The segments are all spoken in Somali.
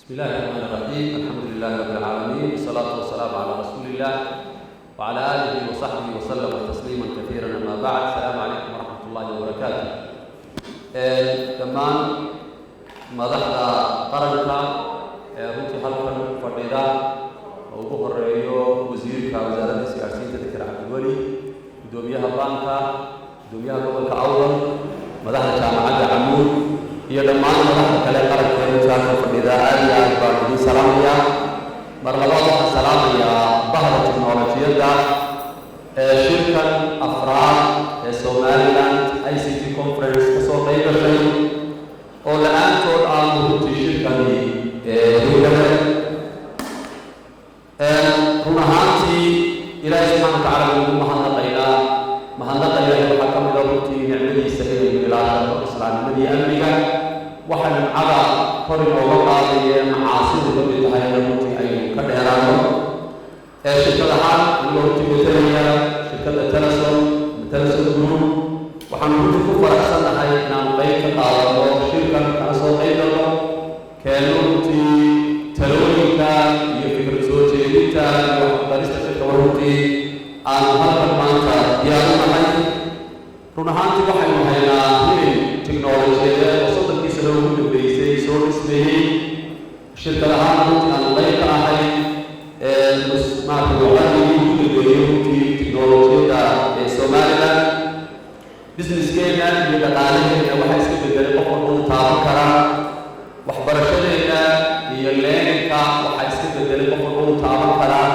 بسم الله الرحمن الرحيم. الحمد لله رب العالمين، والصلاة والسلام على رسول الله وعلى آله وصحبه وسلم تسليما كثيرا. أما بعد، السلام عليكم ورحمة الله وبركاته. كمان مدحنا قرنك runtii halkan fadhida oo ugu horeeyo wasiirka wasaaradda siyaasadda Dr. Cabdiweli, gudoomiyaha baanka, gudoomiyaha gobolka Awdal, madaxda jaamacadda Camuud iyo dhammaan madaxda kale qaranka ee fadhida aad iyo aad baan idin salaamaya. mar labaad waxaan salaamayaa bahda tiknoolajiyadda shirkan afraad ee Somaliland ICT Conference kasoo qayb gashay oo la-aantood aan runtii shirkani run ahaantii ilaahay subxaana watacaala ugu mahadnaqaynaa waxaa ka mid a runtii nicmadiisa inaynu ilaashano islaamnimadii amniga waxa nimcada kor inooga qaadaya macaasidu ka mid tahay runtii aynu ka dheeraano shirkadahaan anigoo runtii matalaya shirkadda Telesom Group waxaanu runtii ku faraxsannahay inaan qayb ka qaadano shirkan kana soo qayb galno keeno runtii talooyinka iyo fikrad soo jeedinta iyo waxbarista shirka runtii aanu halkan maanta diyaar u nahay. run ahaantii waxaynu haynaa hilin tiknoolajiyadeed oo soddonkii sano ugu dambeysay soo dhismeeyey shirkadahaan runtii aanu qayb ka ahay waqtigii ugu dambeeyey runtii tiknoolajiyadda ee Somaliland. businesskeena iyo dhaqaalaheena waxaa iska bedelay qof walba uu taaban karaa. waxbarashadeena iyo learningka waxaa iska bedelay qof walba uu taaban karaa.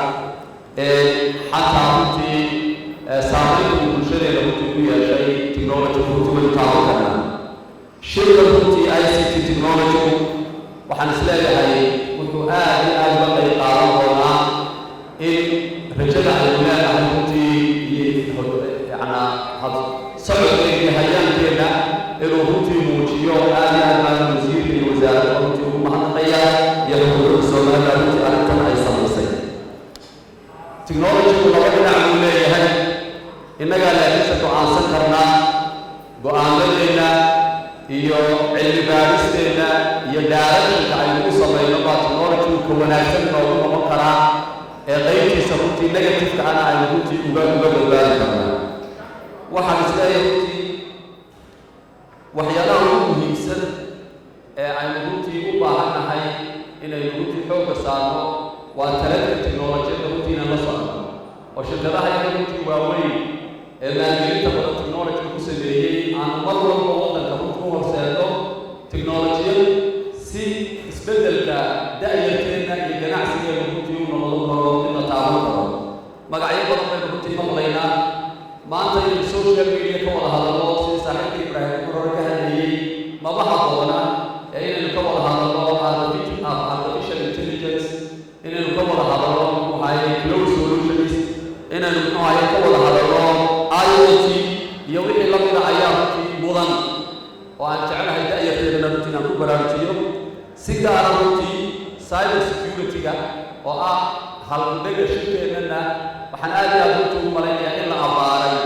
xataa runtii saameynta bulshadeena runtii ku yeeshay technology runtii waynu taaban karnaa. shirka runtii ICT technology waxaan isleeyahay wuxuu aad iyo aad uga qayb qaadan doonaa in rajada aynu leedahay runtii iyo socodkeena iyo hayaankeena inuu runtii muujiyo. aad iyo aad baan wasiirka iyo wasaaradda runtii ugu mahadnaqaya iyo xukuumadda Somaliland runtii arrintan ay samaysay. technology laba dhinac buu leeyahay. innagaa laakiinse go'aansan karnaa go'aanadeena iyo cilmi baadhisteena iyo daarashanka aynu u samayno baa technology ka wanaagsan noogu noqon karaa ee qaybtiisa runtii negative-ka ana aynu runtii uga badbaadi karnaa. waxaan isleeyahay runtii waxyaalaha ugu muhiimsan ee aynu runtii u baahannahay inaynu runtii xoogga saarno waa taladka tiknoolajiyadda runtii inaan la socno oo shirkadaha iyaga runtii waaweyn ee maalgelinta badan technology ku sameeyey aan mar walba waddanka runtii u horseedno tiknoolajiyad si isbeddelka da'yarteena iyo ganacsigeena runtii u noqon karo mid la taaban karo. magacyo badan baynu runtii maqlaynaa maanta inaynu social media ka wada hadalno sida saaxiibka Ibraahim Kuror ka hadlayey maba habboona ee inaynu ka wada hadalno artificial intelligence, inaynu ka wada hadalno cloud solutions, inaynu ka wada hadalno IoT iyo wixii la mida ayaa runtii mudan oo aan jeclahay da'yarteedana runtii inaan ku baraarujiyo. si gaara runtii cyber security-ga oo ah halgudhaga shirkeennana waxaan aad iyo aad runtii ugu malaynayaa in la abbaaray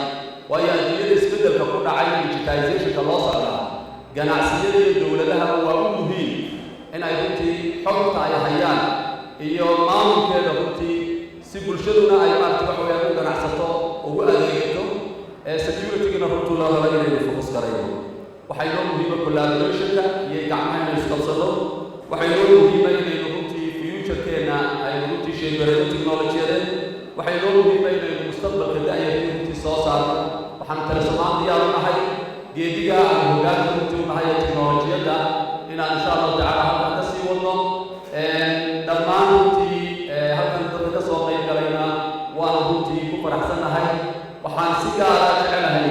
waayo adduunyada isbeddelka ku dhacay digitization-ka loo socdaa ganacsiyada iyo dowladaha waa u muhiim in ay runtii xogta ay hayaan iyo maamulkeeda runtii si bulshaduna ay maaragtay wax weeyaan u ganacsato ugu adeegato security-gana runtii loo helo inaynu focus garayno. waxay noo muhiima collaboration-ka iyo gacmaha inaynu isqabsano. waxay noo muhiima inaynu runtii future-keena aynu runtii sheegarayno tiknoolajiyadeed. waxay noo muhiima inaynu mustaqbalka da'yartii runtii soo saarno. waxaan Telesom diyaar u nahay geediga aan hoggaanka runtii u nahay ee tiknoolajiyadda inaan insha allahu tacaala halkan ka sii wadno. dhammaan runtii halkan dadka ka soo qayb galayna waanu runtii ku faraxsannahay. waxaan si gaara jecelahay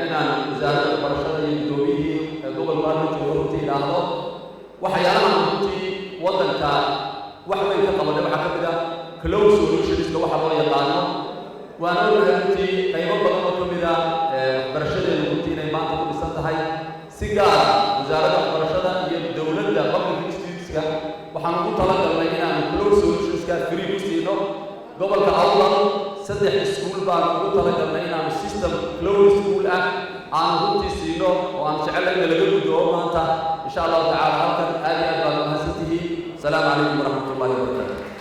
inaan wasaaradda waxbarashada iyo gudoomiyihii gobolka runtii runtii idhaahdo waxyaalahan runtii waddanka wax weyn ka qabanay waxaa ka mid ah cloud solutions-ka waxa loo yaqaano. waan ognahay runtii qaybo badan oo ka mid ah waxbarashadeena runtii inay maanta ku dhisan tahay. si gaara wasaaradda waxbarashada iyo dowladda public institutes-ka waxaan ugu talagalnay inaanu cloud solutions-ka free ku siino. gobolka Awdal 3 iskuul baan ugu talagalnay inaanu system cloud school ah aan runtii siino oo aan jecelahay in laga gudbo maanta insha allahu tacaala. halkan aad iyo aad baad u mahadsantihiin. السلام عليكم ورحمة الله وبركاته.